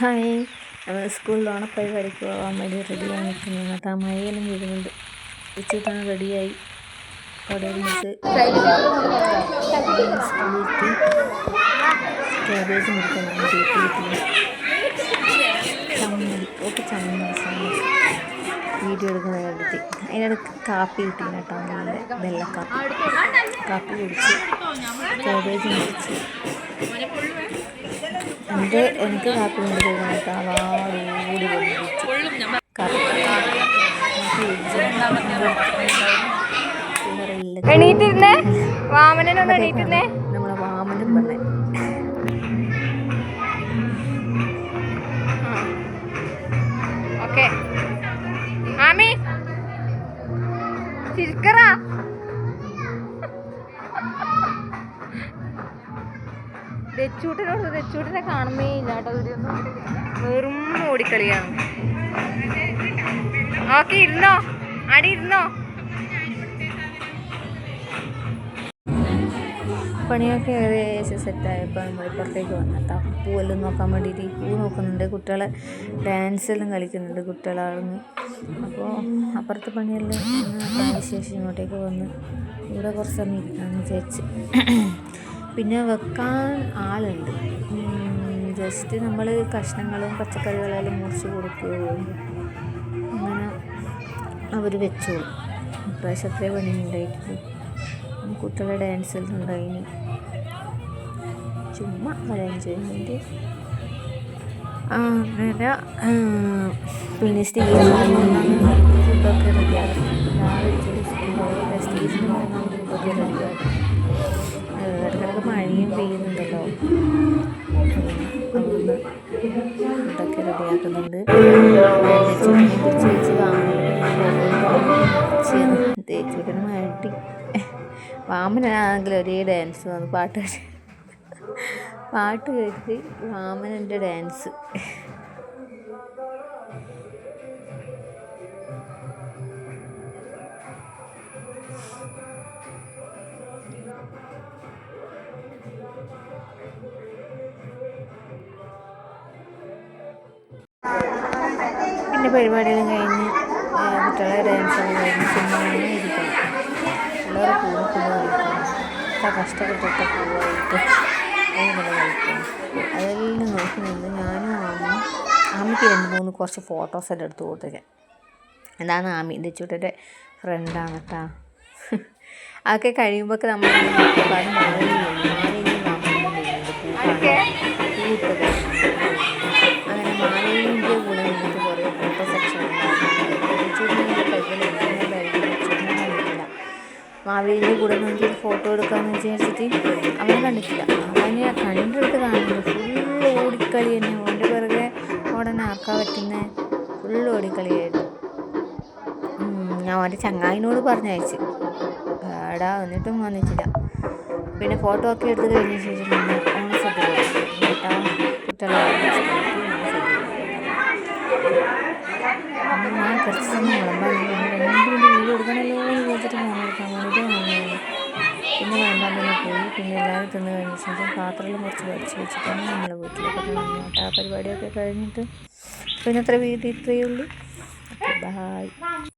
Hi, നമ്മൾ സ്കൂളിൽ ഓണപ്പരിപാടിക്ക് പോകാൻ വേണ്ടി റെഡിയായി നിൽക്കുന്നു. എന്നിട്ട് ആ മഴയെല്ലാം വീഴുന്നുണ്ട്. ഉച്ചയിട്ടാണ് റെഡിയായി. അവിടെ ഒരു മിസ് സ്കൂളിലെത്തി ക്യാബേജ് മുറിക്കുന്നുണ്ട്. ചമ്മന്തി ഒക്കെ ചമ്മന്തി വീഡിയോ എടുക്കുന്ന കണ്ടെത്തി. അതിനിടയ്ക്ക് കാപ്പി കിട്ടി കേട്ടോ, നല്ല വെള്ളക്കാപ്പി കുടിച്ച് ക്യാബേജ് മുറിച്ച് എനിക്ക് കാപ്പി കൊണ്ട് കേട്ടോ. വാടൂടി എണീറ്റിരുന്നേ വാമനൊന്ന് എണീറ്റിരുന്നേ. നമ്മളെ വാമനും പറഞ്ഞേ ഓക്കെ ആമി ചിരിക്കറാ. രച്ചൂട്ടിനെ കാണുന്നേ ഇല്ല കേട്ടോ. വെറും ഓടിക്കളിയാണ്. ഓക്കെ, ഇരുന്നോ, അടി ഇരുന്നോ. പണിയൊക്കെ ഏകദേശം സെറ്റായപ്പോൾ നമ്മൾ ഇപ്പുറത്തേക്ക് വന്നിട്ടാ പൂവെല്ലാം നോക്കാൻ വേണ്ടിയിട്ട് പൂ നോക്കുന്നുണ്ട്. കുട്ടികളെ ഡാൻസെല്ലാം കളിക്കുന്നുണ്ട് കുട്ടികളാണെന്ന്. അപ്പോൾ അപ്പുറത്തെ പണിയെല്ലാം ശേഷം ഇങ്ങോട്ടേക്ക് വന്ന് ഇവിടെ കുറച്ച് സമയം ഇരിക്കാമെന്ന് വിചാരിച്ച്. പിന്നെ വെക്കാൻ ആളുണ്ട്. ജസ്റ്റ് നമ്മൾ കഷ്ണങ്ങളും പച്ചക്കറികളെല്ലാം മുറിച്ച് കൊടുക്കുകയോ അങ്ങനെ അവർ വെച്ചോളും. ഇപ്രാവശ്യം അത്രേ പണി ഉണ്ടായിട്ടില്ല. കുട്ടികളെ ഡാൻസെല്ലാം ഉണ്ടായിന്. ചുമ്മാ ഒരു എൻജോയ്മെൻറ്റ്. അങ്ങനെ പിന്നെ ഫുഡൊക്കെ റെഡിയാകും. സ്റ്റേജിന് ഫുഡൊക്കെ റെഡിയാകും. ഇടയ്ക്കിടയ്ക്ക് മഴയും പെയ്യുന്നുണ്ടല്ലോ, അതുകൊണ്ട് ഫുഡൊക്കെ റെഡിയാക്കുന്നുണ്ട്. തേച്ചൂട്ടിന് മാറ്റി വാമനാണെങ്കിൽ ഒരേ ഡാൻസ് വന്നു. പാട്ട് കേട്ട് വാമനൻ്റെ ഡാൻസ്. പിന്നെ പരിപാടിയെല്ലാം കഴിഞ്ഞ് കുട്ടികളെ ഡാൻസെല്ലാം കഴിഞ്ഞ് ചുമ്മാ ഇരിക്കണം. എല്ലാവരും പൂവ് കളിക്കണം. കഷ്ടപ്പെട്ടിട്ട് പൂവായിട്ട് അങ്ങനെ കളിക്കണം. അതെല്ലാം നോക്കി നിന്ന് ഞാനും ആമിക്ക് 2-3 കുറച്ച് ഫോട്ടോസെല്ലാം എടുത്ത് കൊടുത്തേക്കാം. എന്താണ് ആമി ദച്ചൂട്ടൻ്റെ ഫ്രണ്ടാണ് കേട്ടോ. അതൊക്കെ കഴിയുമ്പോൾ നമ്മൾ അങ്ങനെ മാലയിൻ്റെ കൂടെ നിന്നിട്ട് കുറേ ഫോട്ടോ സെക്ഷൻ മാവേലിൻ്റെ കൂടെ നോക്കി ഫോട്ടോ എടുക്കാമെന്ന് വിചാരിച്ചിട്ട് അവനെ കണ്ടിട്ടില്ല. അവനെ കണ്ടിട്ട് കാണുന്നത് ഫുള്ള് ഓടിക്കളി തന്നെ. ഓൻ്റെ പിറകെ ഓടാൻ ആക്കാൻ പറ്റുന്ന ഫുള്ള് ഓടിക്കളിയായിരുന്നു. ഞാൻ അവൻ്റെ ചങ്ങായിനോട് പറഞ്ഞയച്ച് എടാ, എന്നിട്ടും വന്നിട്ടില്ല. പിന്നെ ഫോട്ടോ ഒക്കെ എടുത്ത് കഴിഞ്ഞ ശേഷം പിന്നെ ഓണസദ്യ കേട്ടോ. കുട്ടികളെ ഞാൻ കുറച്ച് സമയം വിളമ്പാൻ 2 വീഡിയോ എടുക്കണമല്ലോ എന്ന് വിചാരിച്ചിട്ട് ഫോൺ എടുക്കാൻ വേണ്ടിയിട്ട് പിന്നെ വേണ്ടാൻ തന്നെ പോയി. പിന്നെ എല്ലാവരും തിന്ന് കഴിഞ്ഞ ശേഷം പാത്രമെല്ലാം കുറച്ച് വലിച്ച് വെച്ചിട്ടാണ് നമ്മളെ വീട്ടിലേക്ക് വന്നിട്ട് ആ പരിപാടിയൊക്കെ കഴിഞ്ഞിട്ട് പിന്നെ ഇത്രയേ ഉള്ളൂ. ബൈ.